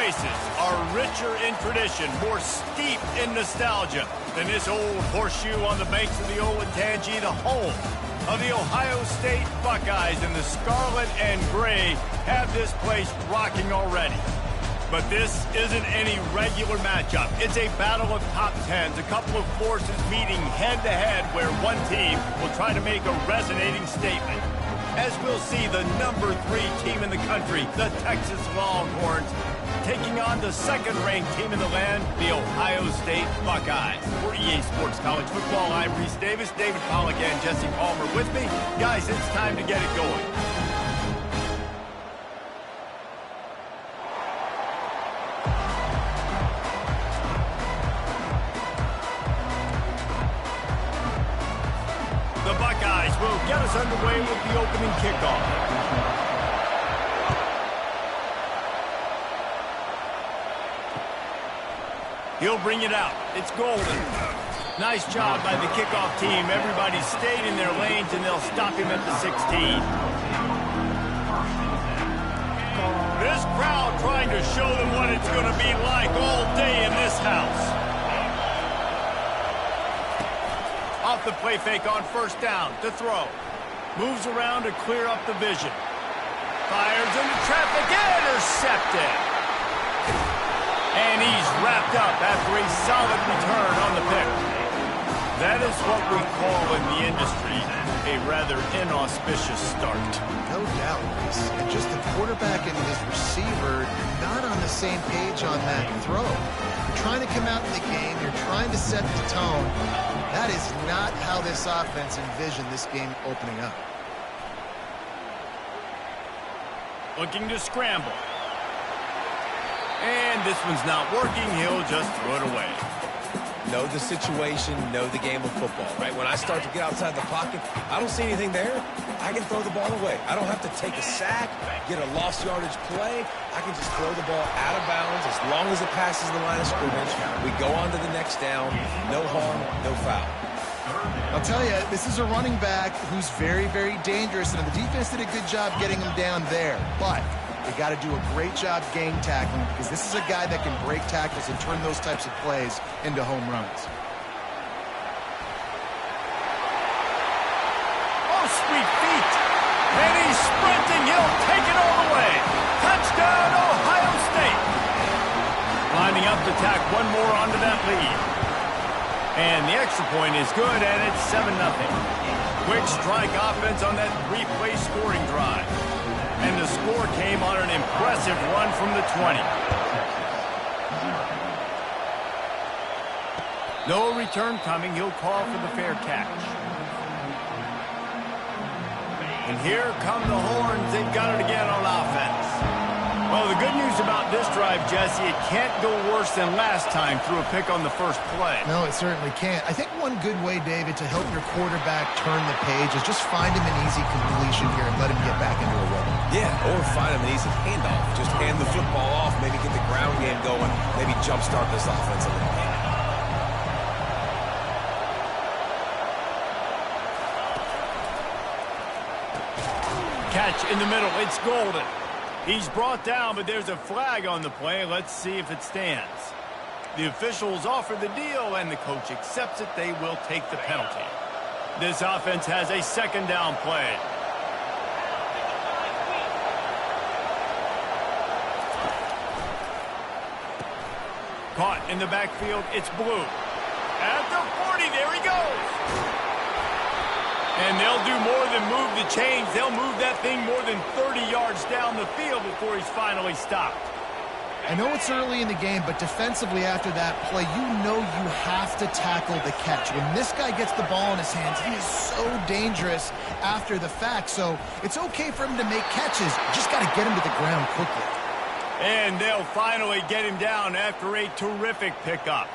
places are richer in tradition, more steep in nostalgia than this old horseshoe on the banks of the Olentangy, the home of the Ohio State Buckeyes. And the scarlet and gray have this place rocking already. But this isn't any regular matchup. It's a battle of top tens, a couple of forces meeting head-to-head where one team will try to make a resonating statement. As we'll see, the number 3 team in the country, the Texas Longhorns, taking on the second-ranked team in the land, the Ohio State Buckeyes. For EA Sports College Football, I'm Reese Davis, David Pollack, and Jesse Palmer with me. Guys, it's time to get it going. Will get us underway with the opening kickoff. He'll bring it out. It's golden. Nice job by the kickoff team. Everybody stayed in their lanes, and they'll stop him at the 16. This crowd trying to show them what it's going to be like all day in this house. Off the play fake on first down to throw. Moves around to clear up the vision. Fires into traffic, intercepted. And he's wrapped up after a solid return on the pick. That is what we call in the industry a rather inauspicious start. No doubt, Reese. And just the quarterback and his receiver not on the same page on that throw. You're trying to come out in the game. You're trying to set the tone. That is not how this offense envisioned this game opening up. Looking to scramble. And this one's not working. He'll just throw it away. Know the situation, know the game of football, right? When I start to get outside the pocket, I don't see anything there. I can throw the ball away. I don't have to take a sack, get a lost yardage play. I can just throw the ball out of bounds as long as it passes the line of scrimmage. We go on to the next down. No harm, no foul. I'll tell you, this is a running back who's very, very dangerous, and the defense did a good job getting him down there. But they got to do a great job game tackling because this is a guy that can break tackles and turn those types of plays into home runs. Oh, sweet feet. And he's sprinting. He'll take it all the way. Touchdown, Ohio State. Lining up to tack one more onto that lead. And the extra point is good, and it's 7-0. Quick strike offense on that 3-play scoring drive. And the score came on an impressive run from the 20. No return coming. He'll call for the fair catch. And here come the horns. They've got it again on offense. Well, the good news about this drive, Jesse, it can't go worse than last time through a pick on the first play. No, it certainly can't. I think one good way, David, to help your quarterback turn the page is just find him an easy completion here and let him get back into a rhythm. Yeah, or find him an easy handoff. Just hand the football off, maybe get the ground game going, maybe jumpstart this offense a little bit. Catch in the middle. It's golden. He's brought down, but there's a flag on the play. Let's see if it stands. The officials offer the deal, and the coach accepts it. They will take the penalty. This offense has a second down play. Caught in the backfield. It's Blue. At the 40, there he goes. And they'll do more than move the chains. They'll move that thing more than 30 yards down the field before he's finally stopped. I know it's early in the game, but defensively after that play, you know you have to tackle the catch. When this guy gets the ball in his hands, he is so dangerous after the fact. So it's okay for him to make catches. You just got to get him to the ground quickly. And they'll finally get him down after a terrific pickup.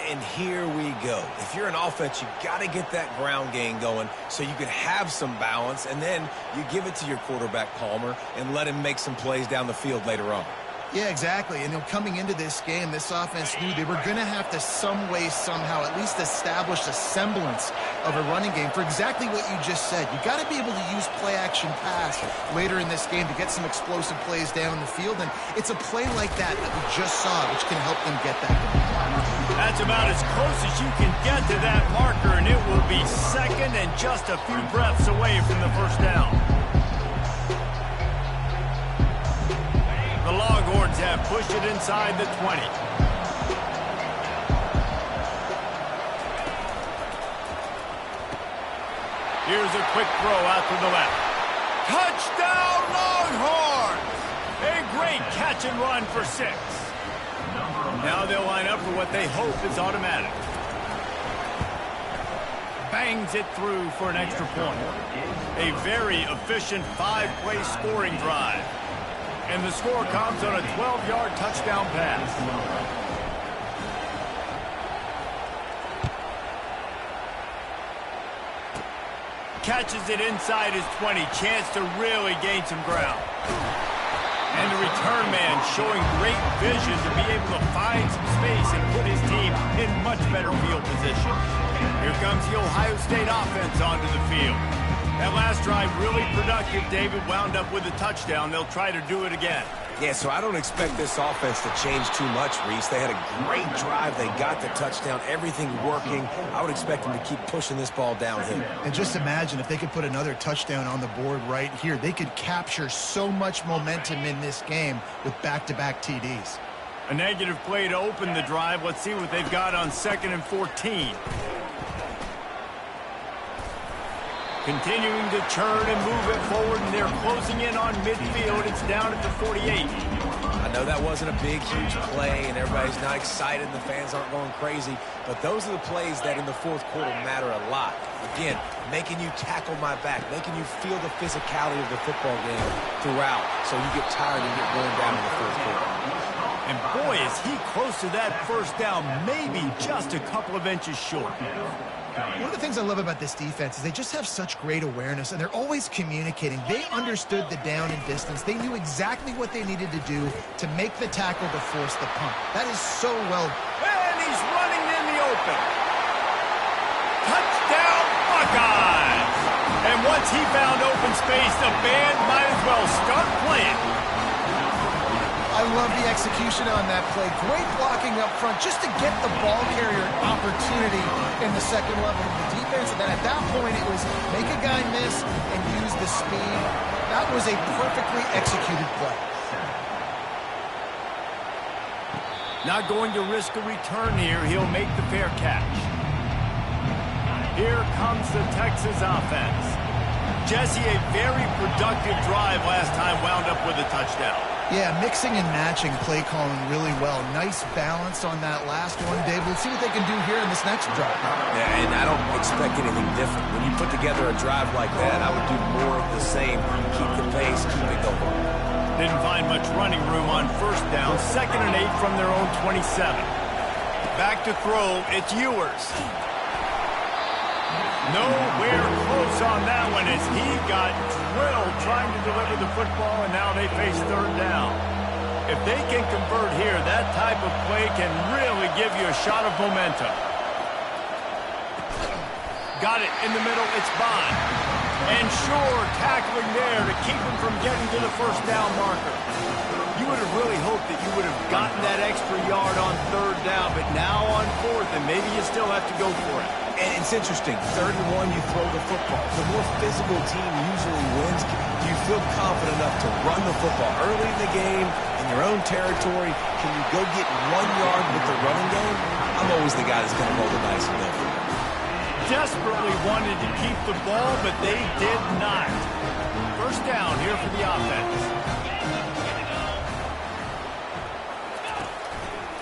And here we go. If you're an offense, you got to get that ground game going so you can have some balance, and then you give it to your quarterback, Palmer, and let him make some plays down the field later on. Yeah, exactly. And coming into this game, this offense knew they were going to have to some way, somehow, at least establish a semblance of a running game for exactly what you just said. You got to be able to use play-action pass later in this game to get some explosive plays down the field. And it's a play like that we just saw, which can help them get that going. That's about as close as you can get to that marker, and it will be second and just a few breaths away from the first down. The Longhorns have pushed it inside the 20. Here's a quick throw out to the left. Touchdown, Longhorns! A great catch and run for 6. Now they'll line up for what they hope is automatic. Bangs it through for an extra point. A very efficient 5-play scoring drive. And the score comes on a 12-yard touchdown pass. Catches it inside his 20. Chance to really gain some ground. And the return man showing great vision to be able to find some space and put his team in much better field position. Here comes the Ohio State offense onto the field. That last drive really productive. David wound up with a touchdown. They'll try to do it again. Yeah, so I don't expect this offense to change too much, Reese. They had a great drive. They got the touchdown. Everything working. I would expect them to keep pushing this ball downhill. And just imagine if they could put another touchdown on the board right here. They could capture so much momentum in this game with back-to-back TDs. A negative play to open the drive. Let's see what they've got on 2nd and 14. Continuing to churn and move it forward, and they're closing in on midfield. It's down at the 48. I know that wasn't a big, huge play, and everybody's not excited, and the fans aren't going crazy, but those are the plays that in the fourth quarter matter a lot. Again, making you tackle my back, making you feel the physicality of the football game throughout, so you get tired and get worn down in the fourth quarter. And boy, is he close to that first down, maybe just a couple of inches short. One of the things I love about this defense is they just have such great awareness, and they're always communicating. They understood the down and distance. They knew exactly what they needed to do to make the tackle to force the punt. That is so well. And he's running in the open. Touchdown, Buckeyes! And once he found open space, the band might as well start playing. I love the execution on that play. Great blocking up front just to get the ball carrier opportunity in the second level of the defense. And then at that point, it was make a guy miss and use the speed. That was a perfectly executed play. Not going to risk a return here. He'll make the fair catch. Here comes the Texas offense. Jesse, a very productive drive last time, wound up with a touchdown. Yeah, mixing and matching play calling really well. Nice balance on that last one, Dave. Let's see what they can do here in this next drive. Yeah, and I don't expect anything different. When you put together a drive like that, I would do more of the same. Keep the pace, keep it going. Didn't find much running room on first down. 2nd and 8 from their own 27. Back to throw, it's Ewers. Nowhere close on that one as he got drilled trying to deliver the football, and now they face 3rd down. If they can convert here, that type of play can really give you a shot of momentum. Got it in the middle, it's Bond. And sure, tackling there to keep him from getting to the first down marker. You would have really hoped that you would have gotten that extra yard on 3rd down, but now on 4th, and maybe you still have to go for it. And it's interesting. 3rd and 1, you throw the football. The more physical team usually wins. Do you feel confident enough to run the football early in the game, in your own territory? Can you go get 1 yard with the running game? I'm always the guy that's going to roll the dice and go for it. Desperately wanted to keep the ball, but they did not. First down here for the offense.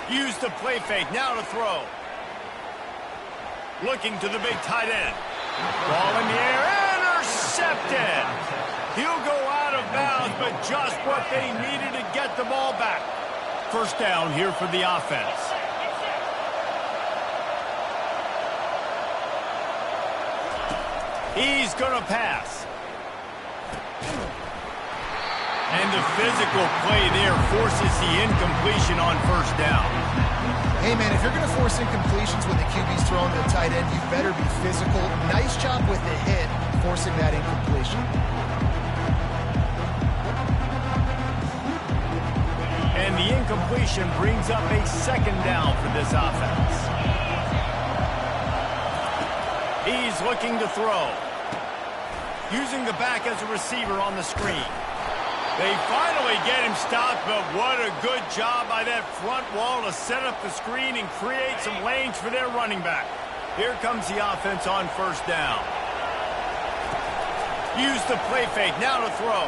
Use the play fake, now to throw. Looking to the big tight end. Ball in the air, intercepted. He'll go out of bounds, but just what they needed to get the ball back. First down here for the offense. He's going to pass. And the physical play there forces the incompletion on first down. Hey, man, if you're going to force incompletions when the QB's throwing to the tight end, you better be physical. Nice job with the hit, forcing that incompletion. And the incompletion brings up a second down for this offense. He's looking to throw. Using the back as a receiver on the screen. They finally get him stopped, but what a good job by that front wall to set up the screen and create some lanes for their running back. Here comes the offense on first down. Use the play fake, now to throw.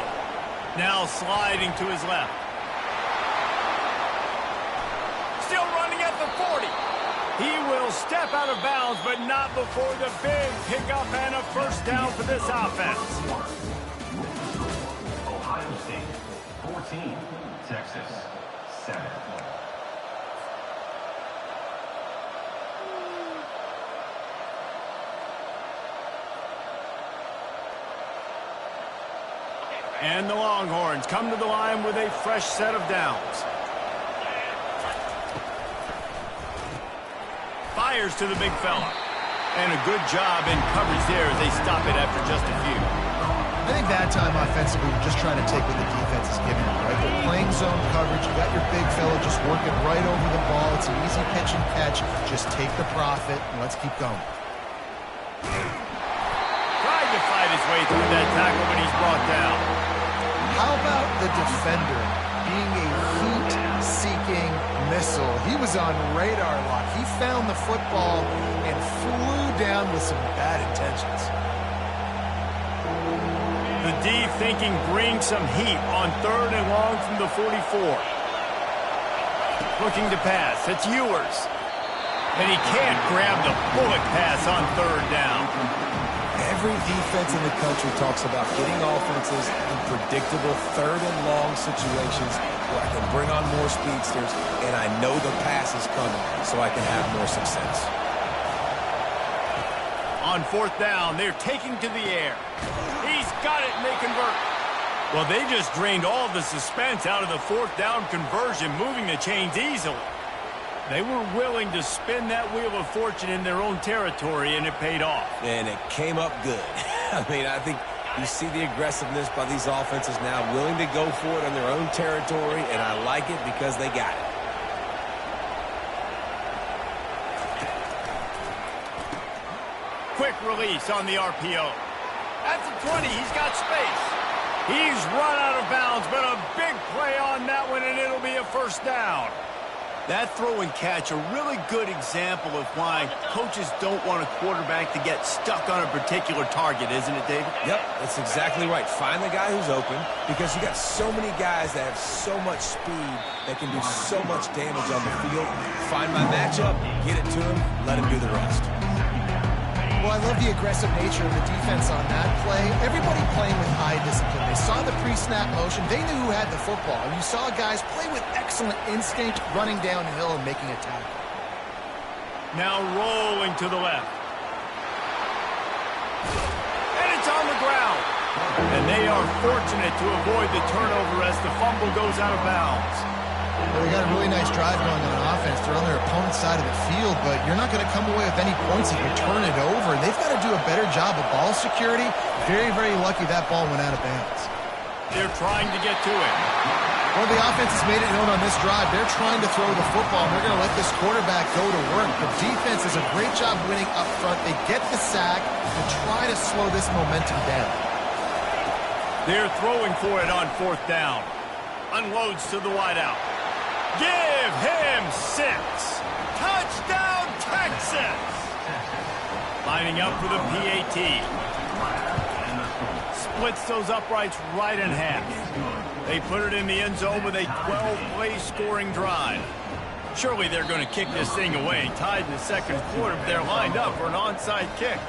Now sliding to his left. Still running at the 40. He will step out of bounds, but not before the big pickup and a first down for this offense. Ohio State, 14. Texas, 7. And the Longhorns come to the line with a fresh set of downs. Fires to the big fella. And a good job in coverage there as they stop it after just a few. I think that time offensively, we're just trying to take what the defense is giving them, right? They're playing zone coverage. You got your big fella just working right over the ball. It's an easy pitch and catch. Just take the profit, and let's keep going. Tried to fight his way through that tackle, but he's brought down. How about the defender being a heat-seeking missile? He was on radar lock. He found the football and flew down with some bad intentions. The D thinking bring some heat on 3rd and long from the 44. Looking to pass. It's Ewers. And he can't grab the bullet pass on 3rd down. Every defense in the country talks about getting offenses in predictable 3rd and long situations where I can bring on more speedsters and I know the pass is coming so I can have more success. On 4th down, they're taking to the air. He's got it, and they convert. Well, they just drained all the suspense out of the 4th down conversion, moving the chains easily. They were willing to spin that wheel of fortune in their own territory, and it paid off. And it came up good. I mean, I think you see the aggressiveness by these offenses now, willing to go for it in their own territory, and I like it because they got it. Quick release on the RPO. At the 20, he's got space. He's run out of bounds, but a big play on that one, and it'll be a first down. That throw and catch, a really good example of why coaches don't want a quarterback to get stuck on a particular target, isn't it, David? Yep, that's exactly right. Find the guy who's open because you got so many guys that have so much speed that can do so much damage on the field. Find my matchup, get it to him, let him do the rest. Well, I love the aggressive nature of the defense on that play. Everybody playing with high discipline. They saw the pre-snap motion. They knew who had the football. And you saw guys play with excellent instinct, running downhill and making a tackle. Now rolling to the left. And it's on the ground. And they are fortunate to avoid the turnover as the fumble goes out of bounds. Well, they got a really nice drive going on offense. They're on their opponent's side of the field, but you're not going to come away with any points if you turn it over. And they've got to do a better job of ball security. Very, very lucky that ball went out of bounds. They're trying to get to it. Well, the offense has made it known on this drive. They're trying to throw the football, and they're going to let this quarterback go to work. The defense does a great job winning up front. They get the sack and try to slow this momentum down. They're throwing for it on 4th down. Unloads to the wideout. Give him 6. Touchdown, Texas! Lining up for the PAT. Splits those uprights right in half. They put it in the end zone with a 12-play scoring drive. Surely they're going to kick this thing away. Tied in the 2nd quarter, but they're lined up for an onside kick.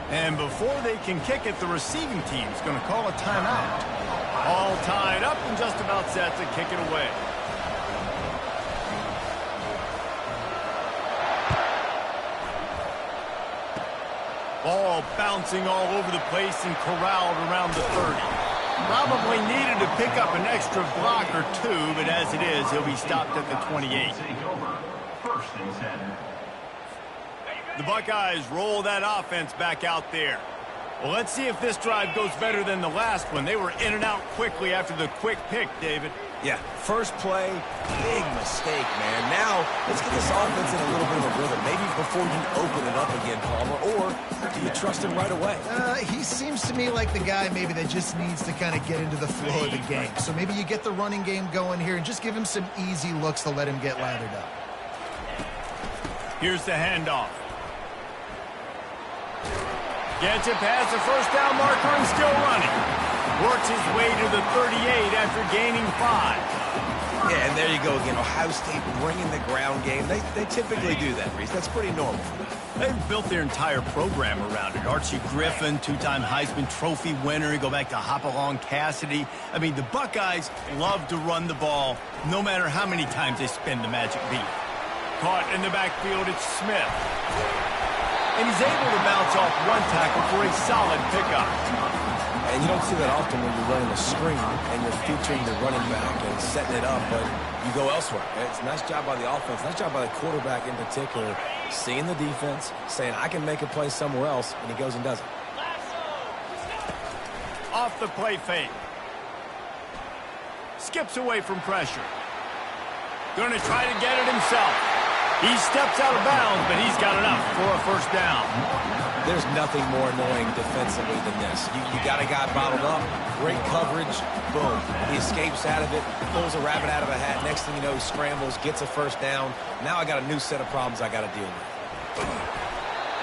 And before they can kick it, the receiving team is going to call a timeout. All tied up and just about set to kick it away. Ball bouncing all over the place and corralled around the 30. Probably needed to pick up an extra block or two, but as it is, he'll be stopped at the 28. First and 10. The Buckeyes roll that offense back out there. Well, let's see if this drive goes better than the last one. They were in and out quickly after the quick pick, David. Yeah, first play, big mistake, man. Now, let's get this offense in a little bit of a rhythm. Maybe before you open it up again, Palmer, or do you trust him right away? He seems to me like the guy maybe that just needs to kind of get into the flow of the game. So maybe you get the running game going here and just give him some easy looks to let him get lathered up. Here's the handoff. Gets it past the first down marker and still running. Works his way to the 38 after gaining 5. Yeah, and there you go again. Ohio State bringing the ground game. They typically do that, Reese. That's pretty normal. They've built their entire program around it. Archie Griffin, two-time Heisman Trophy winner. You go back to Hopalong Cassidy. I mean, the Buckeyes love to run the ball no matter how many times they spin the magic beat. Caught in the backfield, it's Smith. And he's able to bounce off one tackle for a solid pickup. And you don't see that often when you're running a screen and you're featuring the running back and setting it up, but you go elsewhere. It's a nice job by the offense, nice job by the quarterback in particular, seeing the defense, saying, I can make a play somewhere else, and he goes and does it. Off the play fake. Skips away from pressure. Going to try to get it himself. He steps out of bounds, but he's got enough for a first down. There's nothing more annoying defensively than this. You got a guy bottled up, great coverage, boom. He escapes out of it, pulls a rabbit out of a hat. Next thing you know, he scrambles, gets a first down. Now I got a new set of problems I got to deal with.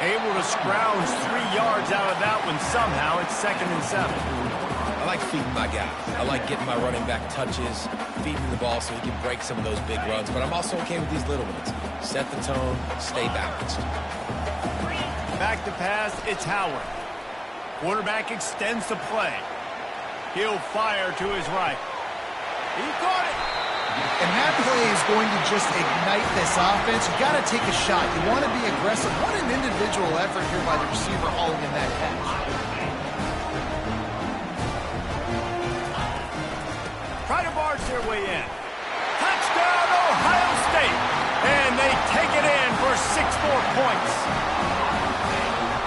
Able to scrounge 3 yards out of that one somehow. It's 2nd and 7. I like feeding my guy. I like getting my running back touches, feeding the ball so he can break some of those big runs. But I'm also okay with these little ones. Set the tone, stay balanced. Back to pass, it's Howard. Quarterback extends the play. He'll fire to his right. He caught it. And that play is going to just ignite this offense. You got to take a shot. You want to be aggressive. What an individual effort here by the receiver hauling in that catch. Try to barge their way in. Touchdown, Ohio State. And they take it in for 6 more points.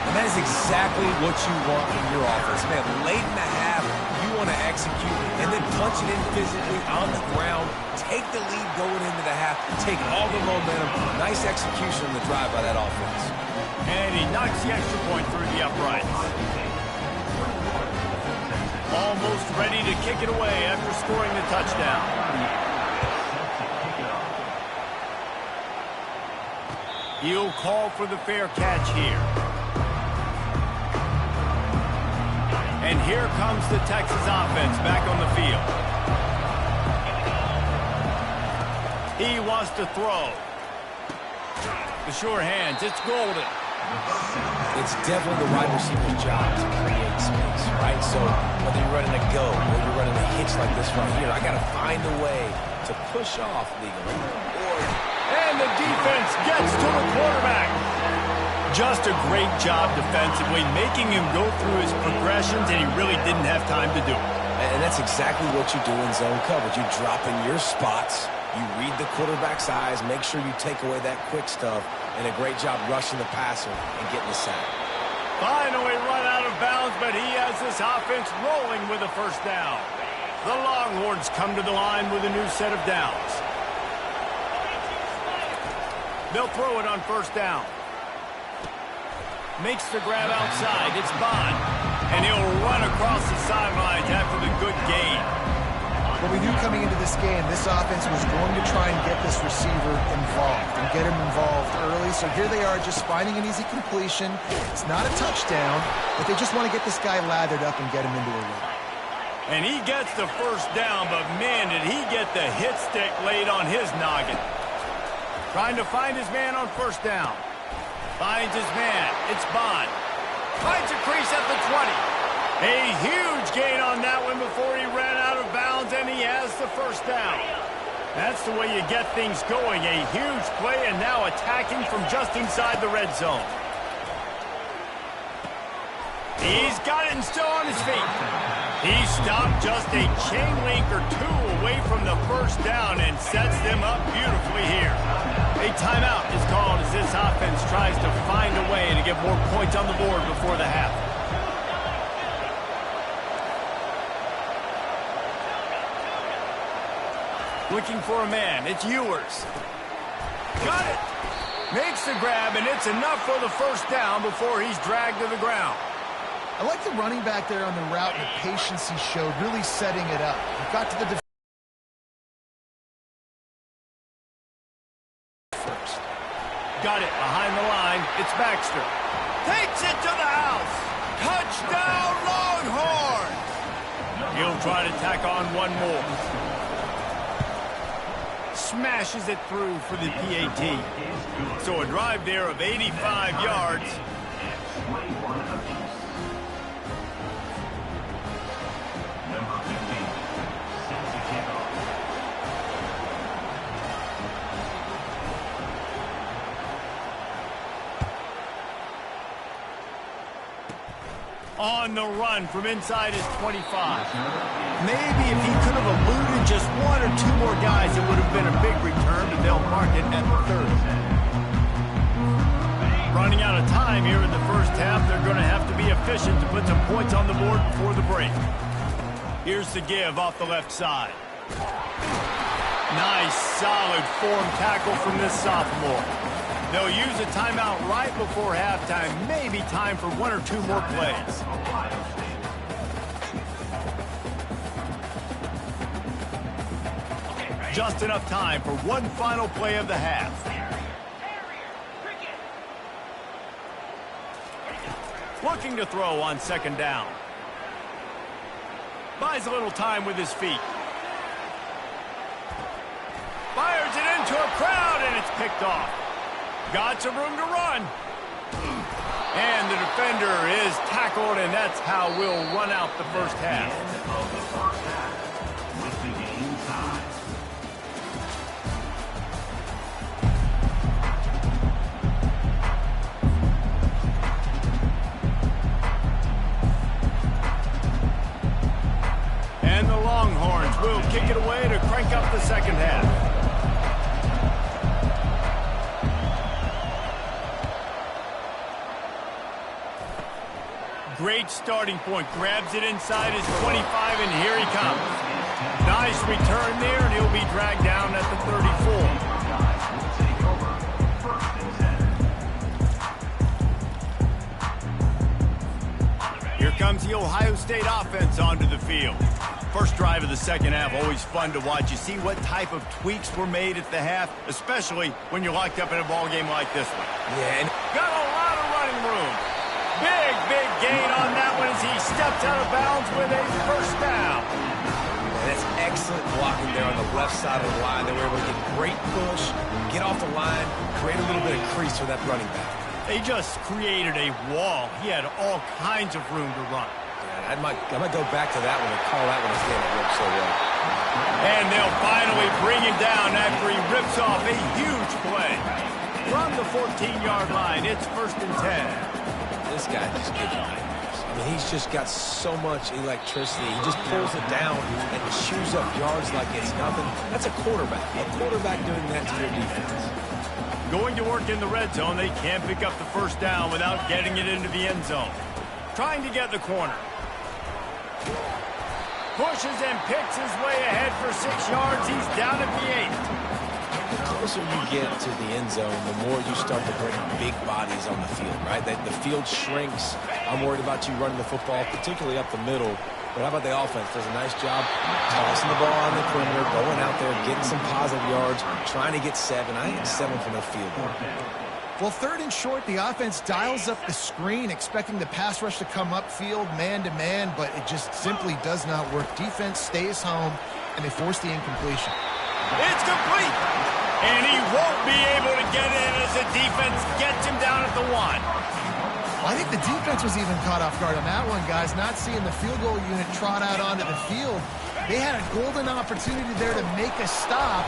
And that is exactly what you want from your offense. Man, late in the half, you want to execute and then punch it in physically on the ground. Take the lead going into the half. Take all the momentum. Nice execution on the drive by that offense. And he knocks the extra point through the uprights. Almost ready to kick it away after scoring the touchdown. He'll call for the fair catch here. And here comes the Texas offense back on the field. He wants to throw. The sure hands, it's Golden. It's definitely the wide receiver's job to create space, right? So whether you're running a go or you're running a hitch like this right here, I got to find a way to push off legally. And the defense gets to the quarterback. Just a great job defensively, making him go through his progressions, and he really didn't have time to do it. And that's exactly what you do in zone coverage. You drop in your spots, you read the quarterback's eyes, make sure you take away that quick stuff, and a great job rushing the passer and getting the sack. Finally run out of bounds, but he has this offense rolling with a first down. The Longhorns come to the line with a new set of downs. They'll throw it on first down. Makes the grab outside. It's Bond. And he'll run across the sidelines after the good gain. What we knew coming into this game, this offense was going to try and get this receiver involved and get him involved early. So here they are just finding an easy completion. It's not a touchdown, but they just want to get this guy lathered up and get him into a run. And he gets the first down, but man, did he get the hit stick laid on his noggin. Trying to find his man on first down. Finds his man. It's Bond. Finds a crease at the 20. A huge gain on that one before he ran out of bounds, and he has the first down. That's the way you get things going. A huge play, and now attacking from just inside the red zone. He's got it and still on his feet. He stopped just a chain link or two away from the first down and sets them up beautifully here. A timeout is called as this offense tries to find a way to get more points on the board before the half. Looking for a man. It's Ewers. Got it. Makes the grab, and it's enough for the first down before he's dragged to the ground. I like the running back there on the route and the patience he showed, really setting it up. He got to the first. Got it behind the line. It's Baxter. Takes it to the house. Touchdown, Longhorns! He'll try to tack on one more. Smashes it through for the PAT. So a drive there of 85 yards. On the run from inside his 25. Maybe if he could have eluded just one or two more guys, it would have been a big return, but they'll mark it at the 30. Running out of time here in the first half, they're going to have to be efficient to put some points on the board before the break. Here's the give off the left side. Nice, solid form tackle from this sophomore. They'll use a timeout right before halftime. Maybe time for one or two more plays. Just enough time for one final play of the half. Looking to throw on second down. Buys a little time with his feet. Fires it into a crowd, and it's picked off. Got some room to run. And the defender is tackled, and that's how we'll run out the first half. And the Longhorns will kick it away to crank up the second half. Great starting point. Grabs it inside his 25, and here he comes. Nice return there, and he'll be dragged down at the 34. Here comes the Ohio State offense onto the field. First drive of the second half, always fun to watch. You see what type of tweaks were made at the half, especially when you're locked up in a ball game like this one. Yeah, and got a lot of running room. Big gain on that one as he steps out of bounds with a first down. that's excellent blocking there on the left side of the line. They were able to get great push, get off the line, create a little bit of crease for that running back. They just created a wall. He had all kinds of room to run. Yeah, I might go back to that one and call that one again. It worked so well. And they'll finally bring him down after he rips off a huge play. From the 14-yard line, it's 1st and 10. This guy just gives him nightmares. I mean, he's just got so much electricity. He just pulls it down and chews up yards like it's nothing. That's a quarterback. A quarterback doing that to your defense. Going to work in the red zone. They can't pick up the first down without getting it into the end zone. Trying to get the corner. Pushes and picks his way ahead for 6 yards. He's down at the 8. The closer you get to the end zone, the more you start to bring big bodies on the field, right? The field shrinks. I'm worried about you running the football, particularly up the middle. But how about the offense? Does a nice job tossing the ball on the perimeter, going out there, getting some positive yards, trying to get 7. I think 7 from the field goal. Well, 3rd and short, the offense dials up the screen, expecting the pass rush to come upfield, man-to-man, but it just simply does not work. Defense stays home, and they force the incompletion. It's complete! And he won't be able to get in as the defense gets him down at the 1. I think the defense was even caught off guard on that one, guys. Not seeing the field goal unit trot out onto the field. They had a golden opportunity there to make a stop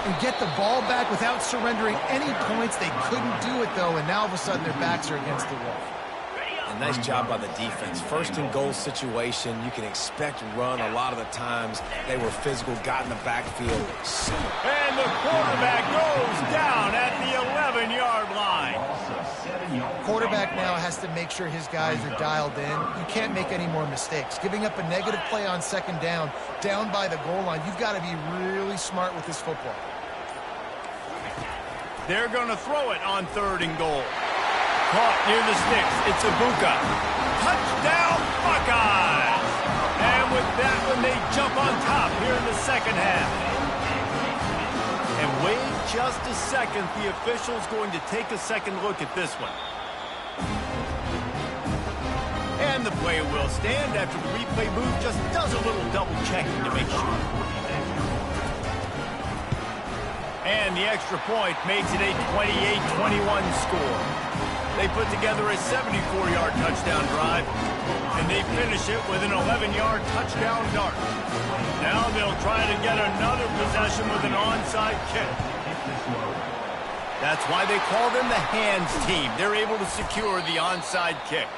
and get the ball back without surrendering any points. They couldn't do it, though, and now all of a sudden their backs are against the wall. And nice job by the defense. First and goal situation, you can expect run a lot of the times. They were physical, got in the backfield. And the quarterback goes down at the 11-yard line. Quarterback now has to make sure his guys are dialed in. You can't make any more mistakes. Giving up a negative play on second down by the goal line, you've got to be really smart with this football. They're going to throw it on 3rd and goal. Caught near the sticks. It's Ibuka. Touchdown, Buckeyes! And with that one, they jump on top here in the second half. And wait just a second. The official's going to take a second look at this one. And the play will stand after the replay booth just does a little double checking to make sure. And the extra point makes it a 28-21 score. They put together a 74-yard touchdown drive, and they finish it with an 11-yard touchdown dart. Now they'll try to get another possession with an onside kick. That's why they call them the hands team. They're able to secure the onside kick.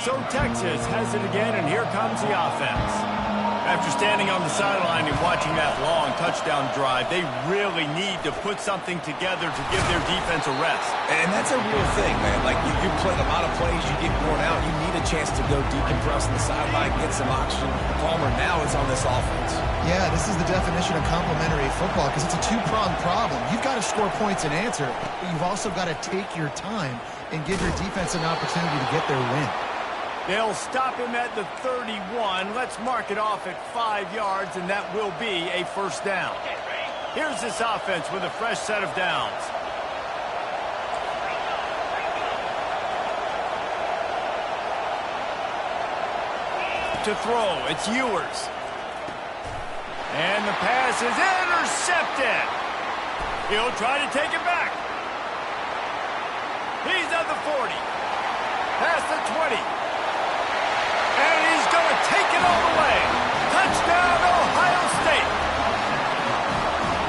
So Texas has it again, and here comes the offense. After standing on the sideline and watching that long touchdown drive, they really need to put something together to give their defense a rest. And that's a real thing, man. Like, you played a lot of plays, you get worn out, you need a chance to go decompress on the sideline, get some oxygen. Palmer, now it's on this offense. Yeah, this is the definition of complementary football because it's a two-pronged problem. You've got to score points and answer, but you've also got to take your time and give your defense an opportunity to get their win. They'll stop him at the 31. Let's mark it off at 5 yards, and that will be a first down. Here's this offense with a fresh set of downs. To throw, it's Ewers. And the pass is intercepted. He'll try to take it back. He's at the 40. Past the 20. And he's going to take it all the way. Touchdown, Ohio State.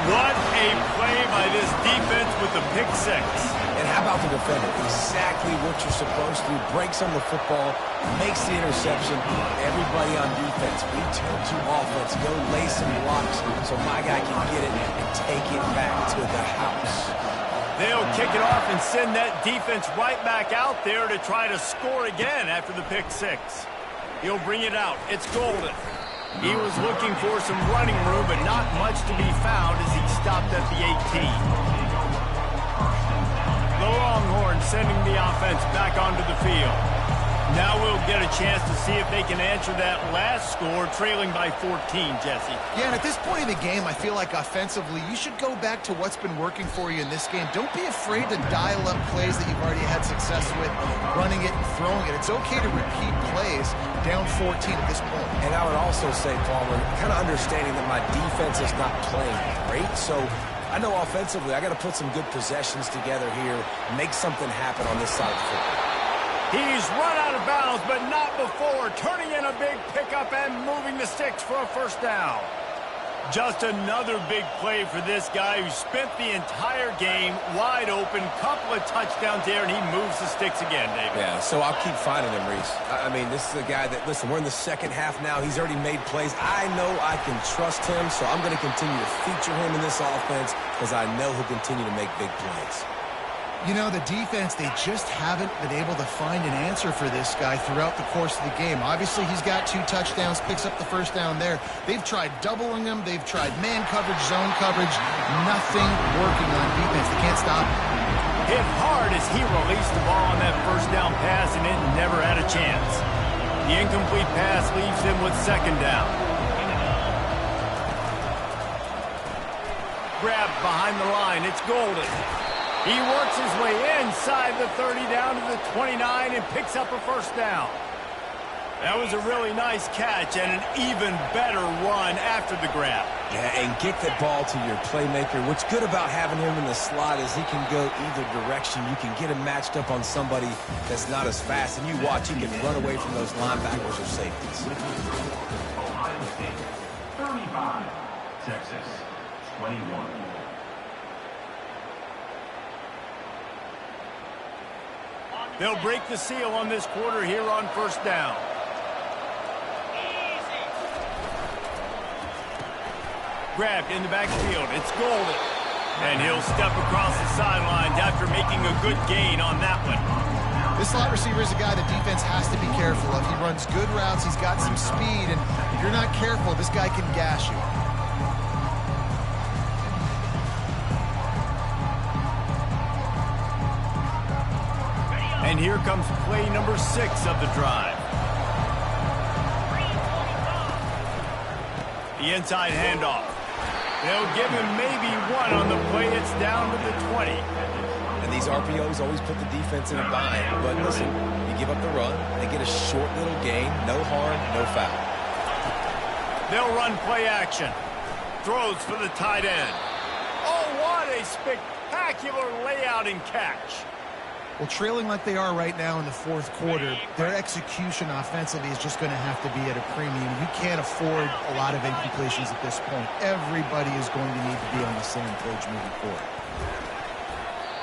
What a play by this defense with the pick six. And how about the defender? Exactly what you're supposed to do. Breaks on the football, makes the interception. Everybody on defense, we turn to offense. Go lay some blocks so my guy can get it and take it back to the house. They'll kick it off and send that defense right back out there to try to score again after the pick six. He'll bring it out. It's Golden. He was looking for some running room, but not much to be found as he stopped at the 18. The Longhorns sending the offense back onto the field. Now we'll get a chance to see if they can answer that last score, trailing by 14, Jesse. Yeah, and at this point in the game, I feel like offensively, you should go back to what's been working for you in this game. Don't be afraid to dial up plays that you've already had success with, running it and throwing it. It's okay to repeat plays down 14 at this point. And I would also say, Palmer, kind of understanding that my defense is not playing great, so I know offensively I got to put some good possessions together here, make something happen on this side of the football. He's run out of bounds, but not before turning in a big pickup and moving the sticks for a first down. Just another big play for this guy who spent the entire game wide open, couple of touchdowns there, and he moves the sticks again, David. Yeah, so I'll keep finding him, Reese. I mean, this is a guy that, listen, we're in the second half now. He's already made plays. I know I can trust him, so I'm going to continue to feature him in this offense because I know he'll continue to make big plays. You know, the defense, they just haven't been able to find an answer for this guy throughout the course of the game. Obviously, he's got 2 touchdowns, picks up the first down there. They've tried doubling him. They've tried man coverage, zone coverage. Nothing working on defense. They can't stop him. Hit hard as he released the ball on that first down pass, and it never had a chance. The incomplete pass leaves him with second down. Grabbed behind the line. It's Golden. He works his way inside the 30 down to the 29 and picks up a first down. That was a really nice catch and an even better run after the grab. Yeah, and get the ball to your playmaker. What's good about having him in the slot is he can go either direction. You can get him matched up on somebody that's not as fast, and you watch, he can run away from those linebackers or safeties. Ohio State, 35. Texas, 21. They'll break the seal on this quarter here on first down. Grabbed in the backfield. It's Golden. And he'll step across the sidelines after making a good gain on that one. This slot receiver is a guy the defense has to be careful of. He runs good routes. He's got some speed. And if you're not careful, this guy can gash you. And here comes play number 6 of the drive. The inside handoff. They'll give him maybe one on the play. It's down to the 20. And these RPOs always put the defense in a bind. But listen, you give up the run, they get a short little gain, no harm, no foul. They'll run play action. Throws for the tight end. Oh, what a spectacular layout and catch. Well, trailing like they are right now in the fourth quarter, their execution offensively is just going to have to be at a premium. You can't afford a lot of incompletions at this point. Everybody is going to need to be on the same page moving forward.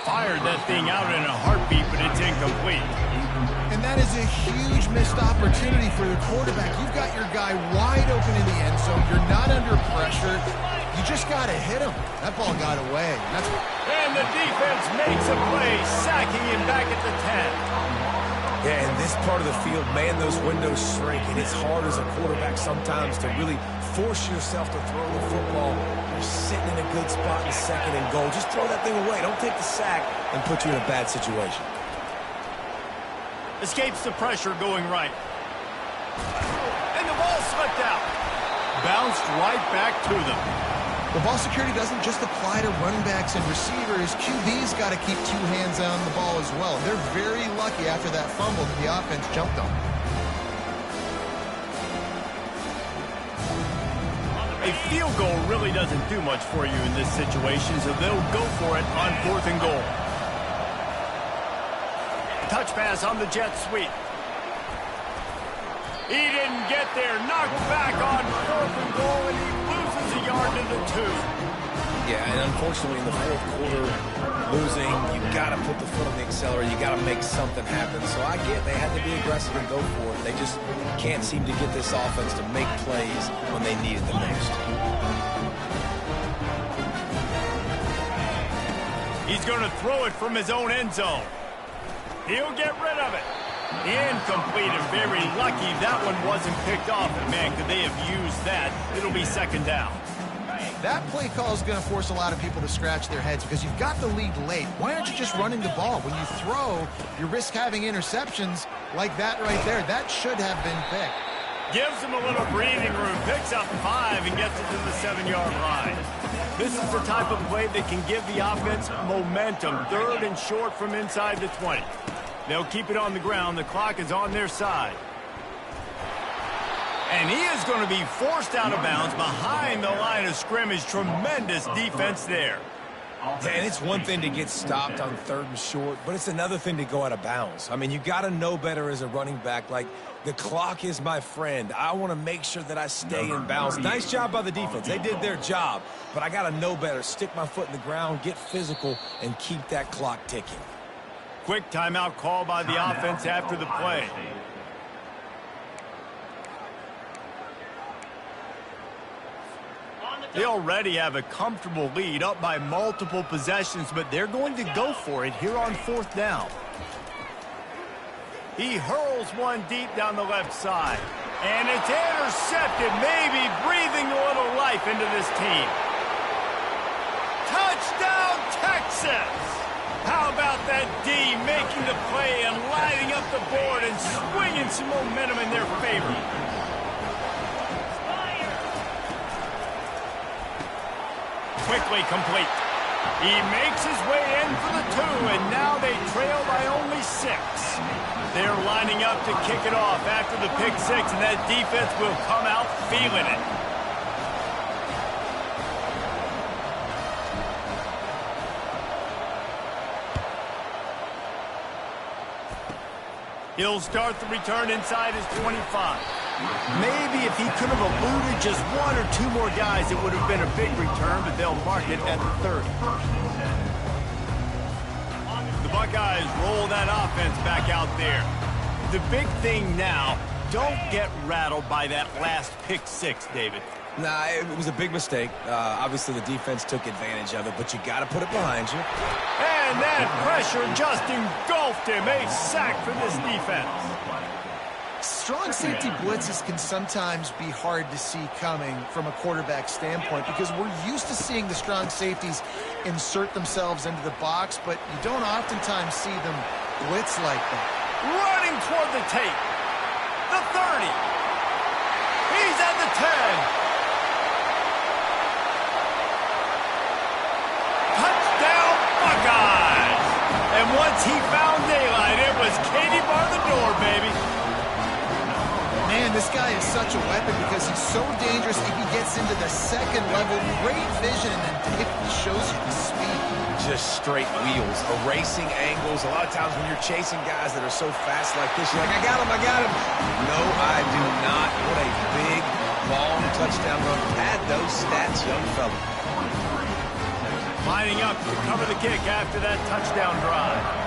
Fired that thing out in a heartbeat, but it's incomplete. And that is a huge missed opportunity for the quarterback. You've got your guy wide open in the end zone. You're not under pressure. You just got to hit him. That ball got away. And the defense makes a play, sacking him back at the 10. Yeah, in this part of the field, man, those windows shrink, and it's hard as a quarterback sometimes to really force yourself to throw the football. You're sitting in a good spot in second and goal. Just throw that thing away. Don't take the sack and put you in a bad situation. Escapes the pressure going right. And the ball slipped out. Bounced right back to them. The ball security doesn't just apply to running backs and receivers. QB's got to keep 2 hands on the ball as well. They're very lucky after that fumble that the offense jumped on. A field goal really doesn't do much for you in this situation, so they'll go for it on 4th and goal. Touch pass on the jet sweep. He didn't get there. Knocked back on 4th and goal, and he loses a yard to the 2. Yeah, and unfortunately in the fourth quarter, losing, you got to put the foot on the accelerator. You got to make something happen. So I get they had to be aggressive and go for it. They just can't seem to get this offense to make plays when they need it the most. He's going to throw it from his own end zone. He'll get rid of it. Incomplete, and very lucky that one wasn't picked off. And man, could they have used that? It'll be 2nd down. That play call is going to force a lot of people to scratch their heads because you've got the lead late. Why aren't you just running the ball? When you throw, you risk having interceptions like that right there. That should have been picked. Gives him a little breathing room, picks up 5 and gets it to the 7-yard line. This is the type of play that can give the offense momentum. 3rd and short from inside the 20. They'll keep it on the ground. The clock is on their side. And he is going to be forced out of bounds behind the line of scrimmage. Tremendous defense there. And it's one thing to get stopped on 3rd and short, but it's another thing to go out of bounds. I mean, you got to know better as a running back. Like, the clock is my friend. I want to make sure that I stay in bounds. Nice job by the defense. They did their job, but I got to know better. Stick my foot in the ground, get physical, and keep that clock ticking. Quick timeout call by the offense after the play. They already have a comfortable lead, up by multiple possessions, but they're going to go for it here on 4th down. He hurls one deep down the left side, and it's intercepted, maybe breathing a little life into this team. Touchdown, Texas! How about that D making the play and lighting up the board and swinging some momentum in their favor? Quickly complete. He makes his way in for the 2, and now they trail by only 6. They're lining up to kick it off after the pick 6, and that defense will come out feeling it. He'll start the return inside his 25. Maybe if he could have eluded just 1 or 2 more guys, it would have been a big return, but they'll mark it at the 30. The Buckeyes roll that offense back out there. The big thing now, don't get rattled by that last pick six, David. Nah, it was a big mistake. Obviously, the defense took advantage of it, but you got to put it behind you. And that pressure just engulfed him. A sack for this defense. Strong safety blitzes can sometimes be hard to see coming from a quarterback standpoint because we're used to seeing the strong safeties insert themselves into the box, but you don't oftentimes see them blitz like that. Running toward the tape. The 30. He's at the 10. Touchdown, Buckeyes! And once he found daylight, it was Katie bar the door, baby. Man, this guy is such a weapon because he's so dangerous if he gets into the second level. Great vision, and then David shows you the speed. Just straight wheels, erasing angles. A lot of times when you're chasing guys that are so fast like this, you're like, I got him, I got him. No, I do not. What a big, long touchdown run. Pad those stats, young fella. Lining up to cover the kick after that touchdown drive.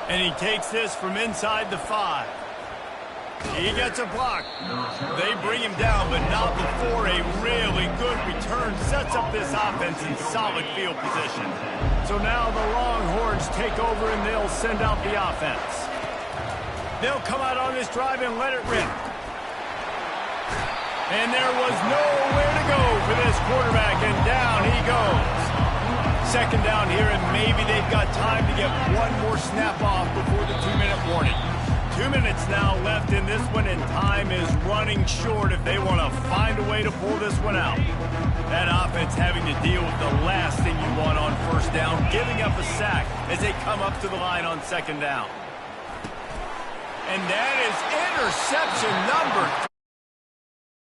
And he takes this from inside the 5. He gets a block. They bring him down, but not before a really good return sets up this offense in solid field position. So now the Longhorns take over and they'll send out the offense. They'll come out on this drive and let it rip. And there was nowhere to go for this quarterback, and down he goes. Second down here, and maybe they've got time to get one more snap off before the 2-minute warning. 2 minutes now left in this one, and time is running short if they want to find a way to pull this one out. That offense having to deal with the last thing you want on first down, giving up a sack as they come up to the line on second down. And that is interception number